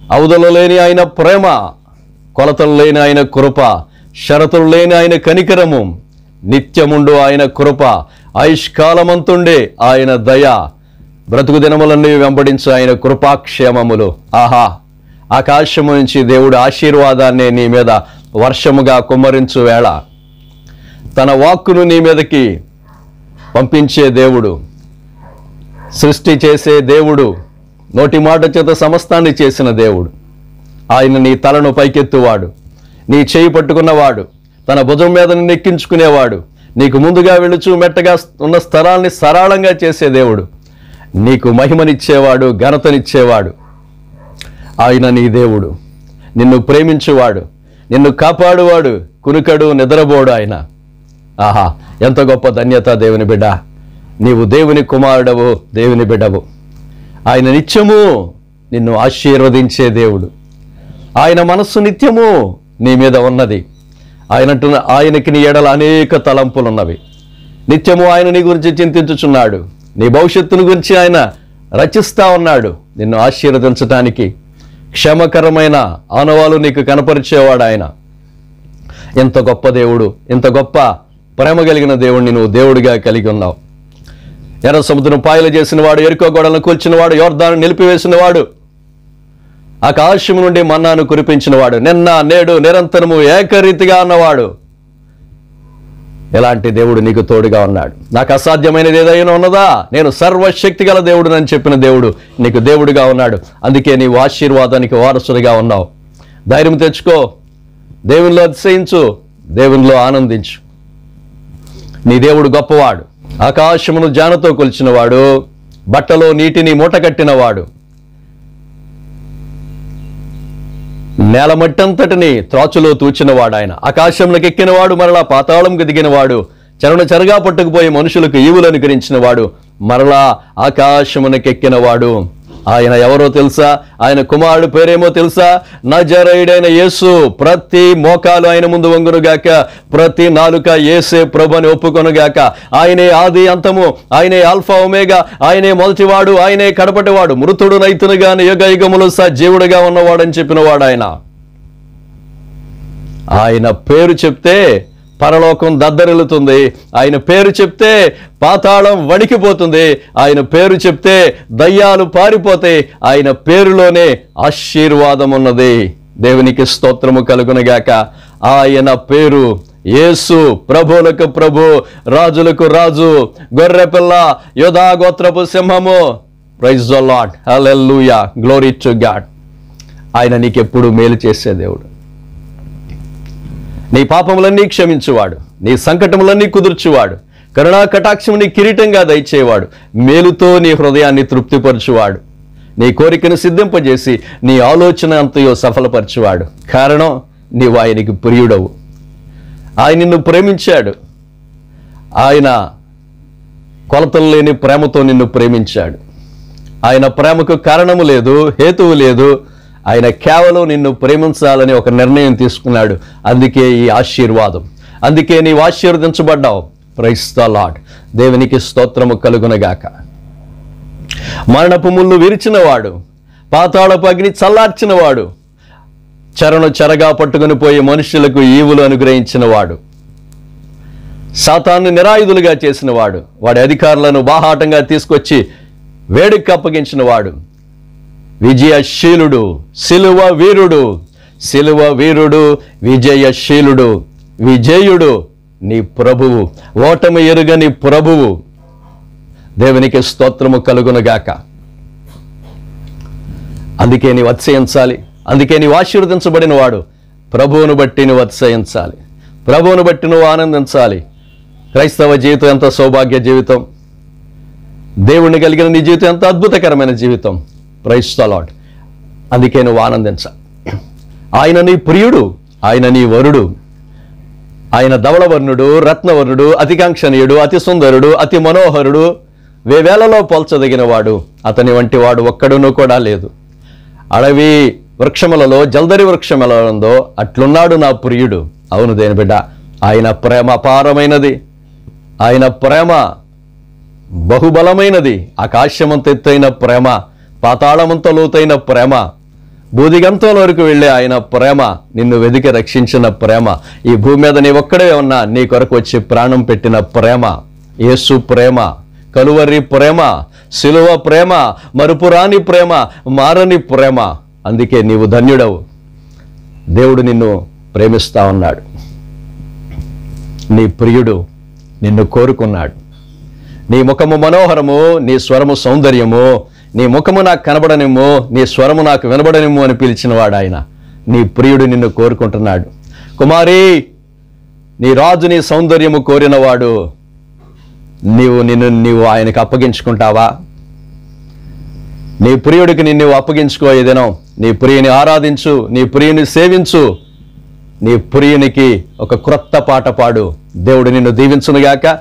అవధులు లేని ఆయన ప్రేమ, కొలతలు లేని ఆయన కృప, షరతులు లేని ఆయన కనికరము, నిత్యముండు ఆయన కృప, ఆయుష్కాలమంతుండే ఆయన దయ, బ్రతుకు దినములన్నీ వెంబడించు ఆయన కృపాక్షేమములు. ఆహా, ఆకాశము నుంచి దేవుడు ఆశీర్వాదాన్ని నీ మీద వర్షముగా కుమ్మరించు వేళ, తన వాక్కును నీ మీదకి పంపించే దేవుడు, సృష్టి చేసే దేవుడు, నోటి మాట చేత సమస్తాన్ని చేసిన దేవుడు. ఆయన నీ తలను పైకెత్తువాడు, నీ చేయి పట్టుకున్నవాడు, తన భుజం మీద నిన్ను ఎక్కించుకునేవాడు, నీకు ముందుగా వెళుచు మెట్టగా ఉన్న స్థలాన్ని సరళంగా చేసే దేవుడు, నీకు మహిమనిచ్చేవాడు, ఘనతనిచ్చేవాడు. ఆయన నీ దేవుడు, నిన్ను ప్రేమించువాడు, నిన్ను కాపాడువాడు, కునుకడు నిద్రపోడు ఆయన. ఆహా, ఎంత గొప్ప ధన్యత దేవుని బిడ్డ. నీవు దేవుని కుమారుడవు, దేవుని బిడ్డవు. ఆయన నిత్యము నిన్ను ఆశీర్వదించే దేవుడు. ఆయన మనస్సు నిత్యము నీ మీద ఉన్నది. ఆయనకి నీ ఎడల అనేక తలంపులున్నవి. నిత్యము ఆయన నీ గురించి చింతించుచున్నాడు. నీ భవిష్యత్తును గురించి ఆయన రచిస్తా ఉన్నాడు. నిన్ను ఆశీర్వదించటానికి క్షేమకరమైన ఆనవాలు నీకు కనపరిచేవాడు ఆయన. ఎంత గొప్ప దేవుడు, ఎంత గొప్ప ప్రేమ కలిగిన దేవుడిని నువ్వు దేవుడిగా కలిగి ఉన్నావు. ఎర్ర సముద్రం పాయలు చేసినవాడు, ఎరుకో గోడలను కూల్చినవాడు, యోర్దాను నిలిపివేసినవాడు, ఆకాశము నుండి మన్నాను కురిపించినవాడు, నిన్న నేడు నిరంతరము ఏకరీతిగా ఉన్నవాడు. ఎలాంటి దేవుడు నీకు తోడుగా ఉన్నాడు. నాకు అసాధ్యమైనది ఏదైనా ఉన్నదా? నేను సర్వశక్తి గల దేవుడు అని చెప్పిన దేవుడు నీకు దేవుడిగా ఉన్నాడు. అందుకే నీవు ఆశీర్వాదానికి వారసుడిగా ఉన్నావు. ధైర్యం తెచ్చుకో, దేవునిలో అతిశయించు, దేవునిలో ఆనందించు. నీ దేవుడు గొప్పవాడు. ఆకాశమును జానతో కొలిచినవాడు, బట్టలో నీటిని మూట కట్టినవాడు, నేల మట్టంతటిని త్రాచులో తూచినవాడు ఆయన. ఆకాశంలోకి ఎక్కినవాడు, మరలా పాతాళంకి దిగినవాడు, చెరగా పట్టుకుపోయి మనుషులకు ఈవులు అనుగ్రహించినవాడు, మరలా ఆకాశమునకెక్కినవాడు. ఆయన ఎవరో తెలుసా? ఆయన కుమారుడు పేరేమో తెలుసా? నజరేయుడైన యేసు. ప్రతి మోకాలు ఆయన ముందు వంగునుగాక, ప్రతి నాలుక యేసే ప్రభు అని ఒప్పుకొనుగాక. ఆయనే ఆది అంతము, ఆయనే ఆల్ఫా ఒమేగా, ఆయనే మొదటివాడు, ఆయనే కడపటివాడు, మృతుడు నైతును గాని యుగ యుగములు సజీవుడుగా ఉన్నవాడని చెప్పినవాడు ఆయన. ఆయన పేరు చెప్తే పరలోకం దద్దరిల్లుతుంది. ఆయన పేరు చెప్తే పాతాళం వణికిపోతుంది. ఆయన పేరు చెప్తే దయ్యాలు పారిపోతాయి. ఆయన పేరులోనే ఆశీర్వాదం ఉన్నది. దేవునికి స్తోత్రము కలుగునుగాక. ఆయన పేరు యేసు, ప్రభువులకు ప్రభు, రాజులకు రాజు, గొర్రెపిల్ల, యోధా గోత్రపు సింహము. Praise the lord, hallelujah, glory to God. ఆయన నీకెప్పుడు మేలు చేసే దేవుడు. నీ పాపములన్నీ క్షమించువాడు, నీ సంకటములన్నీ కుదుర్చువాడు, కరుణా కటాక్షము నీ కిరీటంగా దయచేవాడు, మేలుతో నీ హృదయాన్ని తృప్తిపరచువాడు, నీ కోరికను సిద్ధింపజేసి నీ ఆలోచన అంతయో సఫలపరచువాడు. కారణం, నీవు ఆయనకి ప్రియుడవు. ఆయన నిన్ను ప్రేమించాడు. ఆయన కొలతలు లేని ప్రేమతో నిన్ను ప్రేమించాడు. ఆయన ప్రేమకు కారణము లేదు, హేతువు లేదు. ఆయన కేవలం నిన్ను ప్రేమించాలని ఒక నిర్ణయం తీసుకున్నాడు. అందుకే ఈ ఆశీర్వాదం, అందుకే నీవు ఆశీర్వదించబడ్డావు. Praise the lord. దేవునికి స్తోత్రము కలుగునగాక. మరణపు ముళ్ళు విరిచినవాడు, పాతాళపు అగ్ని చల్లార్చినవాడు, చెరగా పట్టుకుని పోయే మనుషులకు ఈవులు అనుగ్రహించినవాడు, సాతాను నిరాయుధులుగా చేసినవాడు, వాడి అధికారులను బాహాటంగా తీసుకొచ్చి వేడికి అప్పగించినవాడు, విజయశీలుడు, సిలువ వీరుడు, సిలువ వీరుడు, విజయశీలుడు, విజయుడు నీ ప్రభువు, ఓటమి ఎరుగని ప్రభువు. దేవునికి స్తోత్రము కలుగునుగాక. అందుకే నీవు అతిశయించాలి. అందుకే నీవు ఆశీర్వదించబడిన వాడు. ప్రభువును బట్టి నువ్వు అతిశయించాలి, ప్రభువును బట్టి నువ్వు ఆనందించాలి. క్రైస్తవ జీవితం ఎంత సౌభాగ్య జీవితం! దేవుణ్ణి కలిగిన నీ జీవితం ఎంత అద్భుతకరమైన జీవితం! Praise the lord. అందుకే నువ్వు ఆనందించాలి. ఆయన నీ ప్రియుడు, ఆయన నీ వరుడు. ఆయన ధవళవర్ణుడు, రత్నవర్ణుడు, అతికాంక్షణీయుడు, అతి సుందరుడు, అతి మనోహరుడు, వేవేలలో పోల్చదగిన వాడు. అతని వంటి వాడు ఒక్కడునూ కూడా లేదు. అడవి వృక్షములలో జల్దరి వృక్షములందో అట్లున్నాడు నా ప్రియుడు. అవును దేని బిడ్డ, ఆయన ప్రేమ అపారమైనది. ఆయన ప్రేమ బహుబలమైనది. ఆకాశమంత ఎత్తైన ప్రేమ, పాతాళమంత లోతైన ప్రేమ, భూదిగంతం వరకు వెళ్ళే ఆయన ప్రేమ, నిన్ను వెదికి రక్షించిన ప్రేమ, ఈ భూమి మీద నీ ఒక్కడే ఉన్నా నీ కొరకు వచ్చి ప్రాణం పెట్టిన ప్రేమ, యేసు ప్రేమ, కలువరి ప్రేమ, సిలువ ప్రేమ, మరుపురాని ప్రేమ, మారని ప్రేమ. అందుకే నీవు ధన్యుడవు. దేవుడు నిన్ను ప్రేమిస్తా ఉన్నాడు. నీ ప్రియుడు నిన్ను కోరుకున్నాడు. నీ ముఖము మనోహరము, నీ స్వరము సౌందర్యము, నీ ముఖము నాకు కనబడనేమో, నీ స్వరము నాకు వినబడనేమో అని పిలిచినవాడు ఆయన. నీ ప్రియుడు నిన్ను కోరుకుంటున్నాడు. కుమారి, నీ రాజు నీ సౌందర్యము కోరినవాడు. నీవు ఆయనకు అప్పగించుకుంటావా? నీ ప్రియుడికి నిన్ను అప్పగించుకో. ఏదైనా నీ ప్రియుని ఆరాధించు, నీ ప్రియుని సేవించు, నీ ప్రియునికి ఒక క్రొత్త పాట పాడు. దేవుడు నిన్ను దీవించునుగాక.